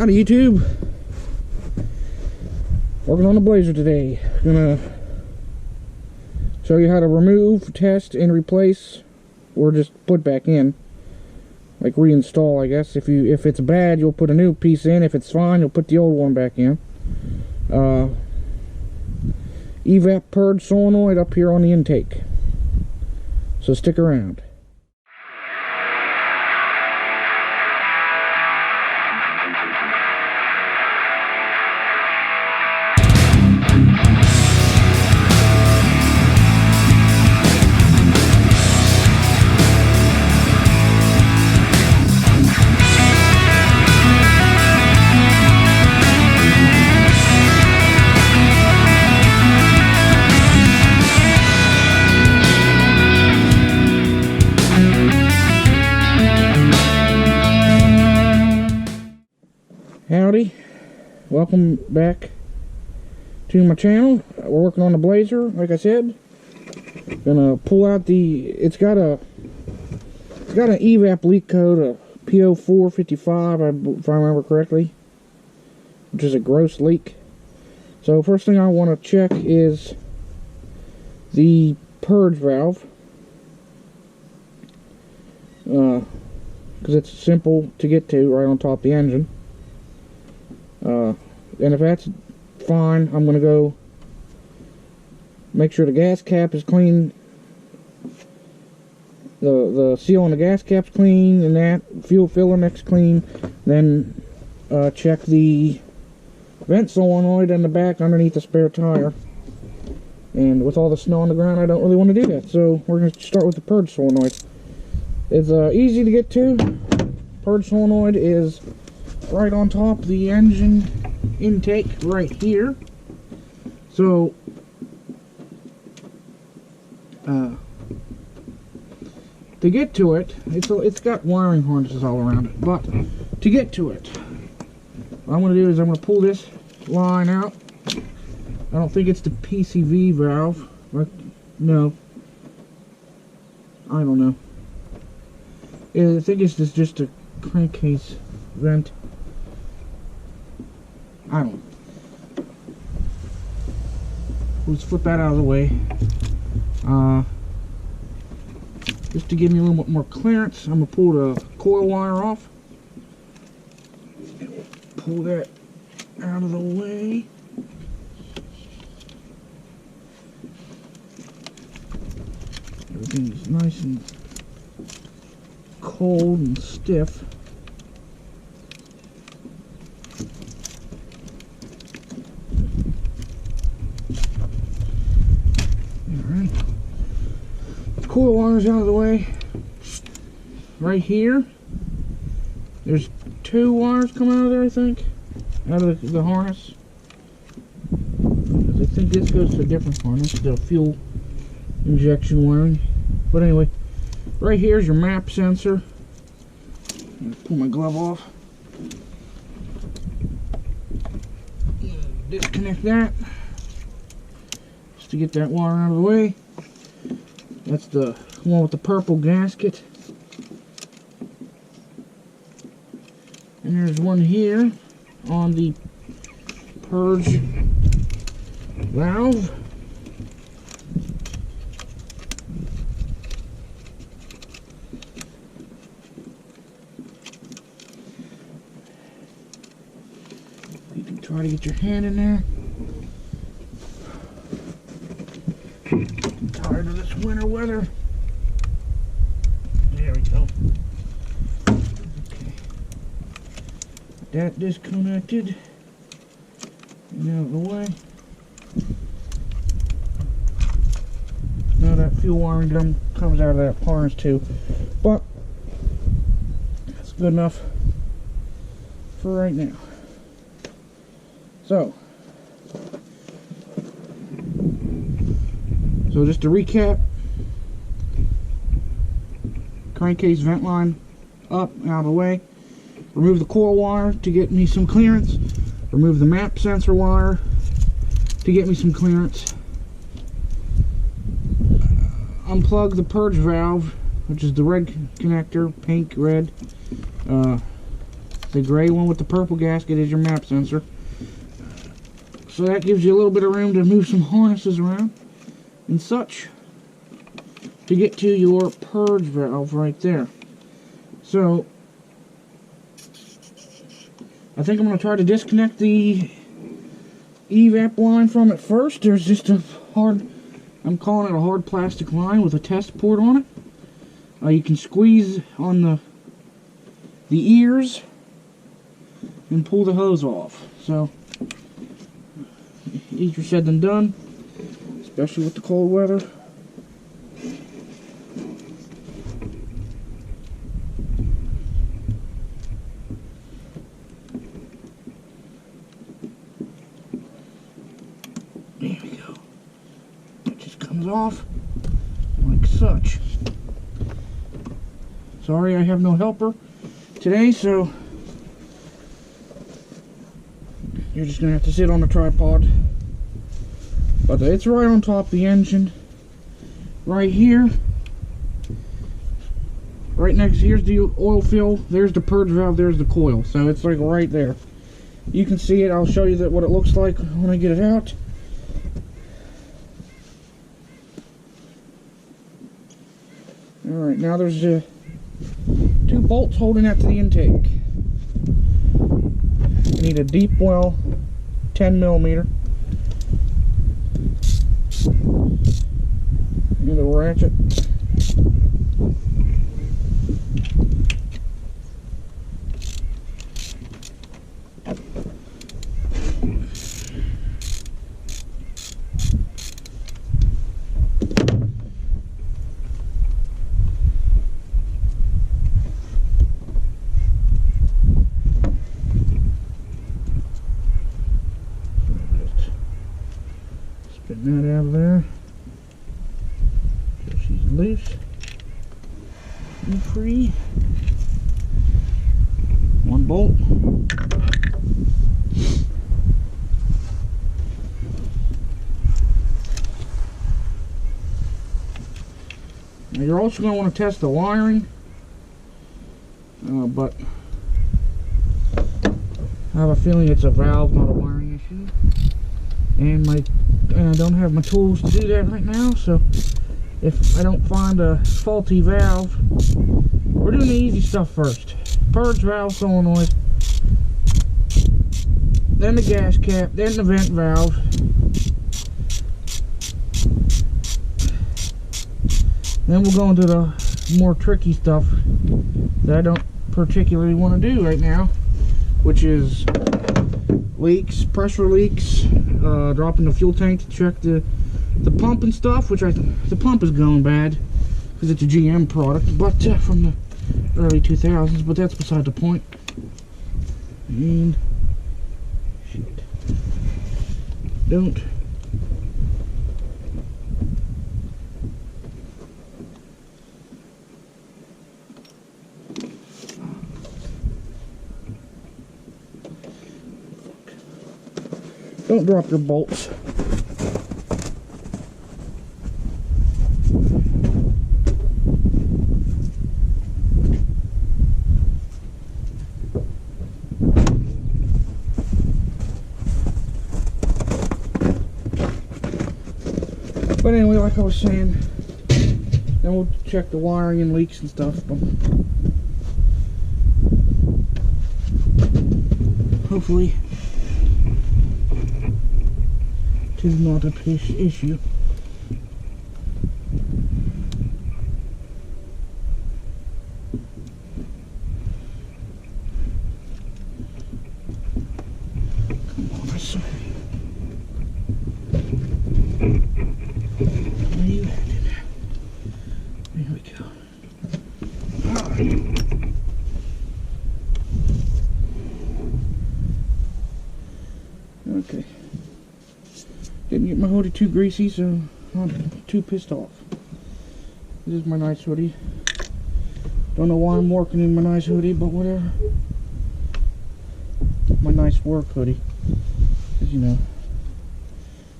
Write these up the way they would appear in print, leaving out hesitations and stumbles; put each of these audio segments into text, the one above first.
Howdy YouTube. Working on the Blazer today. Gonna show you how to remove, test, and replace, or just put back in. Like reinstall, I guess. If it's bad, you'll put a new piece in. If it's fine, you'll put the old one back in. Evap Purge solenoid up here on the intake. So stick around. Howdy, welcome back to my channel. We're working on the Blazer, like I said. Gonna pull out it's got an evap leak code, a PO455, if I remember correctly, which is a gross leak. So first thing I want to check is the purge valve, because it's simple to get to, right on top of the engine. And if that's fine, I'm going to go make sure the gas cap is clean, the seal on the gas cap's clean, and that fuel filler neck's clean. Then check the vent solenoid in the back underneath the spare tire. And with all the snow on the ground, I don't really want to do that, so we're going to start with the purge solenoid. It's easy to get to. Purge solenoid is right on top of the engine intake right here. So to get to it, it's got wiring harnesses all around it, but to get to it, what I'm going to do is I'm going to pull this line out. I don't think it's the PCV valve, but no, I don't know. I think it's just a crankcase vent. I don't know. Let's flip that out of the way. Just to give me a little bit more clearance, I'm going to pull the coil wire off. Pull that out of the way. Everything's nice and cold and stiff. Coil wires out of the way. Right here, there's two wires coming out of there, I think, out of the harness. I think this goes to a different harness, the fuel injection wiring. But anyway, right here is your map sensor. I'm gonna pull my glove off. Disconnect that, just to get that wire out of the way. That's the one with the purple gasket. And there's one here on the purge valve. You can try to get your hand in there. Tired of this winter weather. There we go. Okay. That disconnected and out of the way. Now that fuel wiring comes out of that harness too, but that's good enough for right now. So just to recap, crankcase vent line up, out of the way. Remove the coil wire to get me some clearance. Remove the map sensor wire to get me some clearance. Unplug the purge valve, which is the red connector, pink, red. The gray one with the purple gasket is your map sensor. So that gives you a little bit of room to move some harnesses around and such to get to your purge valve right there. So I think I'm going to try to disconnect the evap line from it first. There's just a hard, I'm calling it a hard plastic line with a test port on it. You can squeeze on the ears and pull the hose off. So easier said than done, especially with the cold weather. There we go. It just comes off like such. Sorry, I have no helper today, so you're just gonna have to sit on the tripod. But it's right on top of the engine. Right here. Right next, here's the oil fill. There's the purge valve, there's the coil. So it's like right there. You can see it. I'll show you what it looks like when I get it out. Alright, now there's 2 bolts holding that to the intake. You need a deep well 10mm. And a ratchet. Spin that out of there. So she's loose and free. 1 bolt. Now you're also going to want to test the wiring, but I have a feeling it's a valve, not a wiring issue. And I don't have my tools to do that right now, so if I don't find a faulty valve, we're doing the easy stuff first. Purge valve solenoid, then the gas cap, then the vent valve, then we'll go into the more tricky stuff that I don't particularly want to do right now, which is leaks, pressure leaks, dropping the fuel tank to check the pump and stuff, which the pump is going bad because it's a GM product, but from the early 2000s, but that's beside the point. And shoot, don't drop your bolts. But anyway, like I was saying, then we'll check the wiring and leaks and stuff. But hopefully it is not a issue. Come on, I saw. Where you headed? There we go. Alright. Okay. Didn't get my hoodie too greasy, so I'm not too pissed off. This is my nice hoodie. Don't know why I'm working in my nice hoodie, but whatever. My nice work hoodie. Because, you know,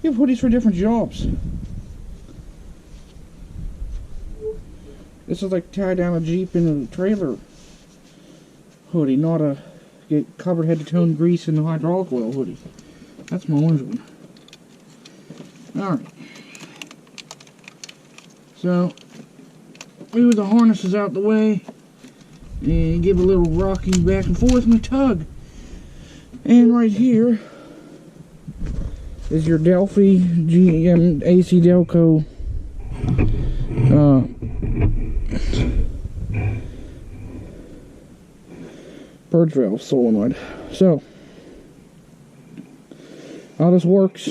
you have hoodies for different jobs. This is like tie down a Jeep in a trailer hoodie, not a get covered head to toe in grease in the hydraulic oil hoodie. That's my orange one. Alright. So, move the harnesses out the way and give a little rocking back and forth and a tug. And right here is your Delphi GM AC Delco purge valve solenoid. So, how this works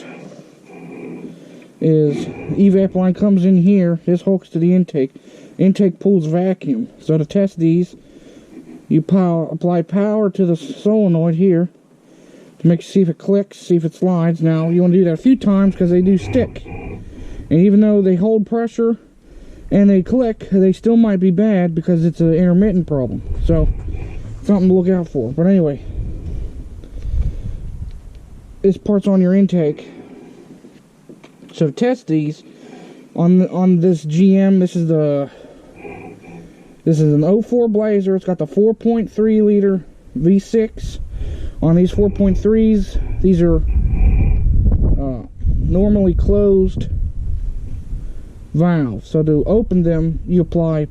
is evap line comes in here, this hooks to the intake. Intake pulls vacuum. So to test these, you apply power to the solenoid here to see if it clicks, see if it slides. Now you want to do that a few times because they do stick. And even though they hold pressure and they click, they still might be bad because it's an intermittent problem. So something to look out for. But anyway, this part's on your intake. So to test these on this GM, this is an 04 Blazer. It's got the 4.3 liter V6. On these 4.3s, these are normally closed valves. So to open them, you apply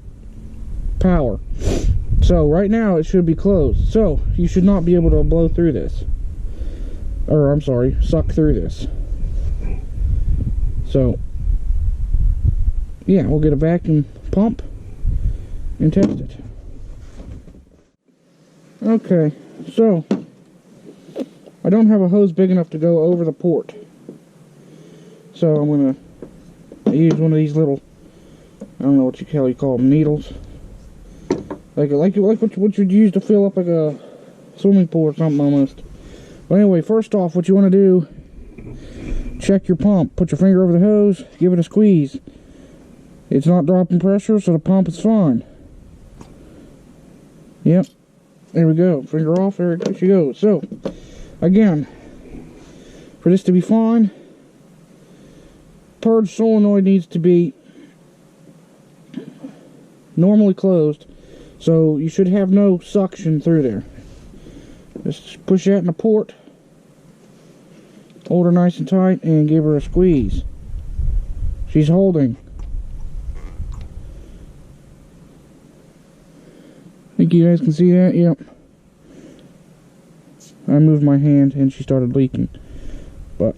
power. So right now it should be closed. So you should not be able to blow through this. Or I'm sorry, suck through this. So yeah, we'll get a vacuum pump and test it. Okay, so I don't have a hose big enough to go over the port. So I'm gonna use one of these little, I don't know what you call them, needles. Like what you'd use to fill up like a swimming pool or something almost. But anyway, first off, what you want to do, check your pump. Put your finger over the hose, give it a squeeze. It's not dropping pressure, so the pump is fine. Yep, there we go. Finger off, there she goes. So, again, for this to be fine, purge solenoid needs to be normally closed, so you should have no suction through there. Just push that in the port, hold her nice and tight, and give her a squeeze. She's holding. Think you guys can see that? Yep. I moved my hand and she started leaking. But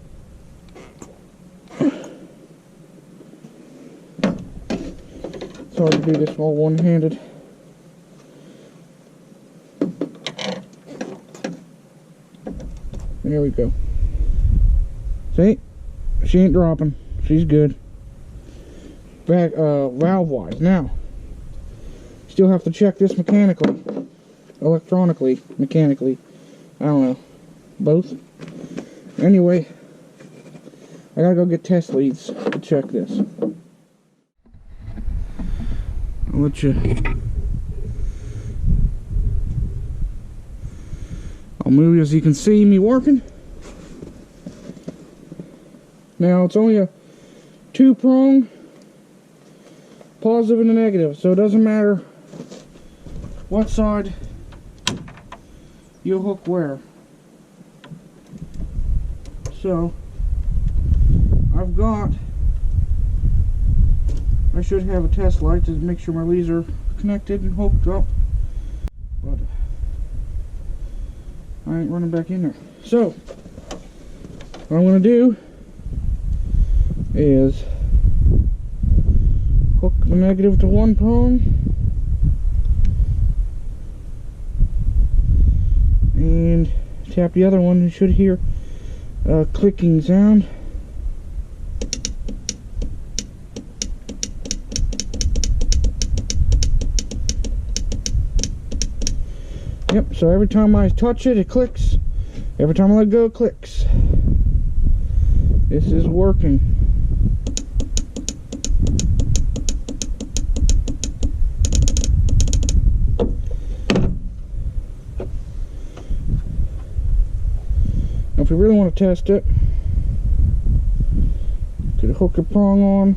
it's hard to do this all one-handed. There we go. See? She ain't dropping. She's good. Back valve-wise. Now, still have to check this mechanically. Electronically. Mechanically. I don't know. Both. Anyway, I gotta go get test leads to check this. I'll let you... I'll move you so you can see me working. Now, it's only a 2-prong, positive and a negative, so it doesn't matter what side you hook where. So I should have a test light to make sure my leads are connected and hooked up, but I ain't running back in there. So what I'm going to do is hook the negative to one prong and tap the other one. You should hear a clicking sound. Yep, so every time I touch it, it clicks. Every time I let go, it clicks. This is working. Now, if you really want to test it, you could hook your prong on,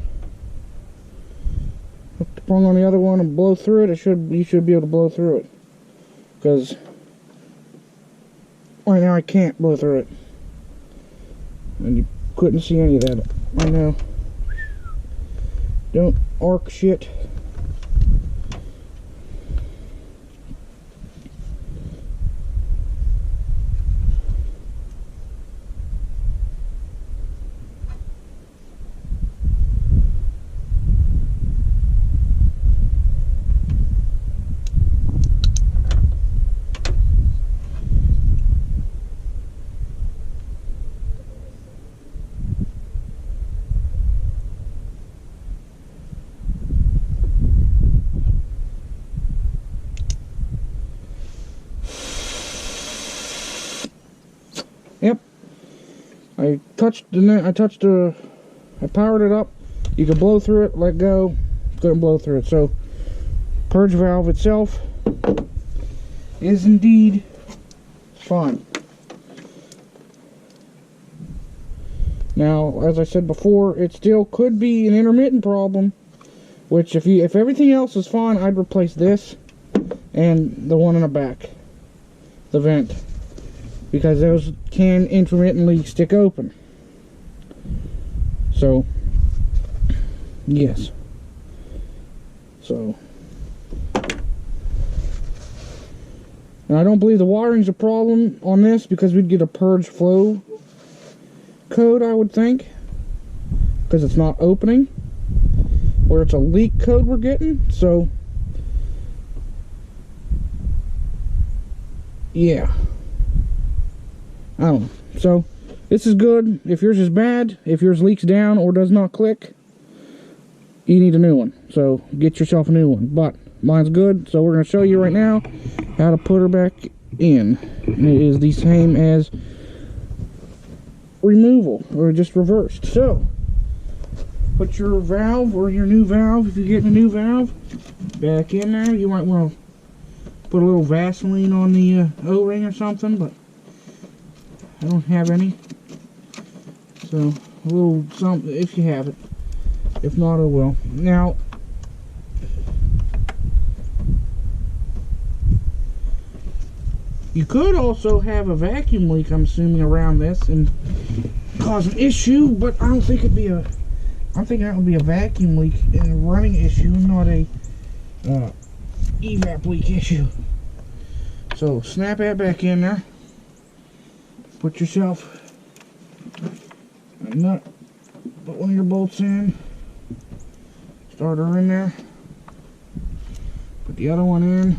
hook the prong on the other one, and blow through it. You should be able to blow through it, because Right now I can't blow through it. And you couldn't see any of that. I know. Don't arc shit. Yep. I powered it up. You can blow through it, let go. Couldn't blow through it. So, purge valve itself is indeed fine. Now, as I said before, it still could be an intermittent problem, which if everything else is fine, I'd replace this and the one in the back, the vent, because those can intermittently stick open. So, yes. So, now I don't believe the wiring's a problem on this, because we'd get a purge flow code, I would think, because it's not opening, or it's a leak code we're getting. So, yeah. I don't know. So, this is good. If yours is bad, if yours leaks down or does not click, you need a new one. So, get yourself a new one. But, mine's good, so we're going to show you right now how to put her back in. And it is the same as removal, or just reversed. So, put your valve, or your new valve, if you're getting a new valve, back in there. You might want to put a little Vaseline on the O-ring or something, but I don't have any. So, a little something if you have it. If not, I will. Now, you could also have a vacuum leak, I'm assuming, around this and cause an issue, but I don't think it'd be a, I'm thinking that would be a vacuum leak and a running issue, not a evap leak issue. So snap that back in there. Put yourself a nut, put one of your bolts in, start her in there, put the other one in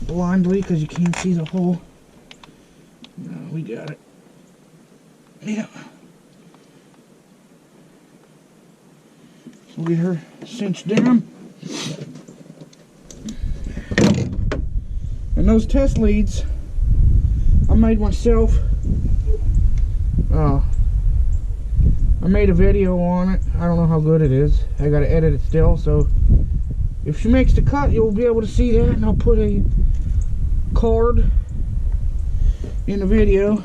blindly because you can't see the hole. No, we got it. Yeah. So we'll get her cinched down. And those test leads I made myself. I made a video on it. I don't know how good it is. I gotta edit it still, so if she makes the cut, you'll be able to see that, and I'll put a card in the video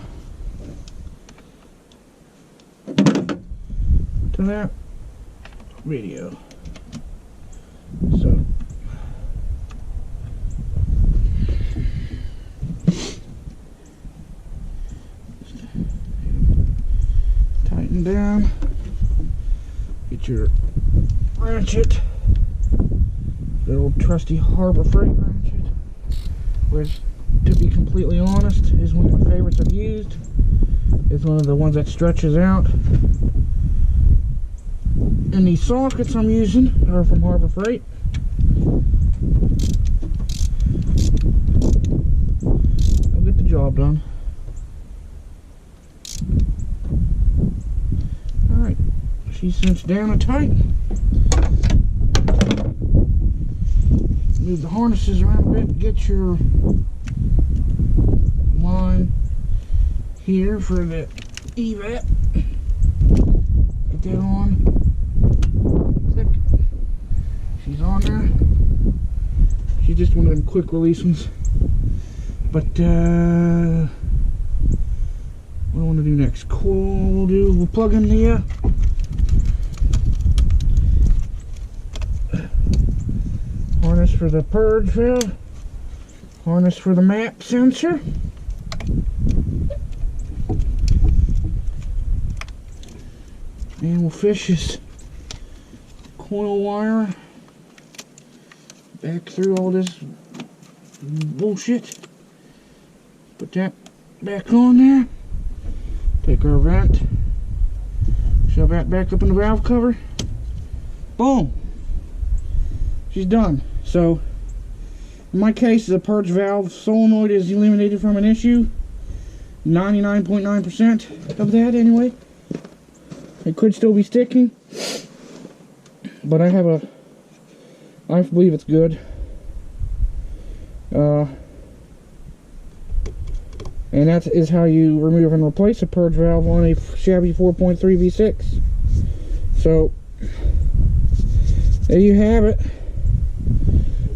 to that video. So tighten down, get your ratchet, the old trusty Harbor Freight ratchet, which, to be completely honest, is one of my favorites I've used. It's one of the ones that stretches out. And these sockets I'm using are from Harbor Freight. I'll get the job done. Alright, she's cinched down and tight. Move the harnesses around a bit, get your line here for the evap. Get that on. Click. She's on there. She's just one of them quick release ones. But what do I want to do next? Cool. We'll plug in the harness for the purge valve. Harness for the map sensor. And we'll fish this coil wire back through all this bullshit. Put that back on there. Take our vent. Shove that back up in the valve cover. Boom. She's done. So, in my case, the purge valve solenoid is eliminated from an issue. 99.9% of that, anyway. It could still be sticking, but I believe it's good. And that is how you remove and replace a purge valve on a shabby 4.3 V6. So, there you have it.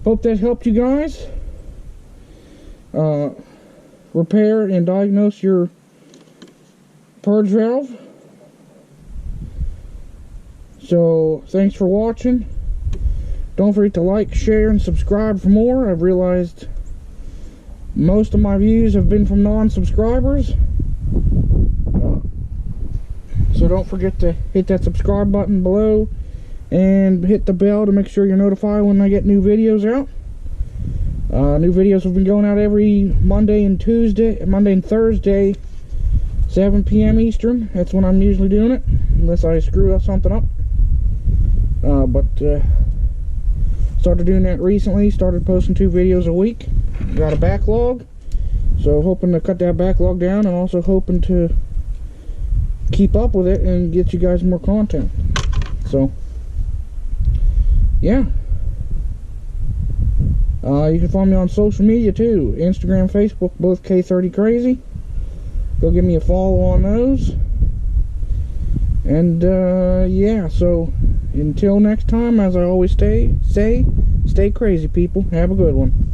Hope that helped you guys repair and diagnose your purge valve. So, thanks for watching. Don't forget to like, share, and subscribe for more. I've realized most of my views have been from non-subscribers. So don't forget to hit that subscribe button below and hit the bell to make sure you're notified when I get new videos out. New videos have been going out every Monday and Thursday, 7 p.m. Eastern. That's when I'm usually doing it, unless I screw something up. Started doing that recently. Started posting 2 videos a week. Got a backlog, so hoping to cut that backlog down, and also hoping to keep up with it and get you guys more content. So, yeah. You can find me on social media too. Instagram, Facebook, both K30Crazy. Go give me a follow on those. And, yeah, so until next time, as I always say, stay crazy, people. Have a good one.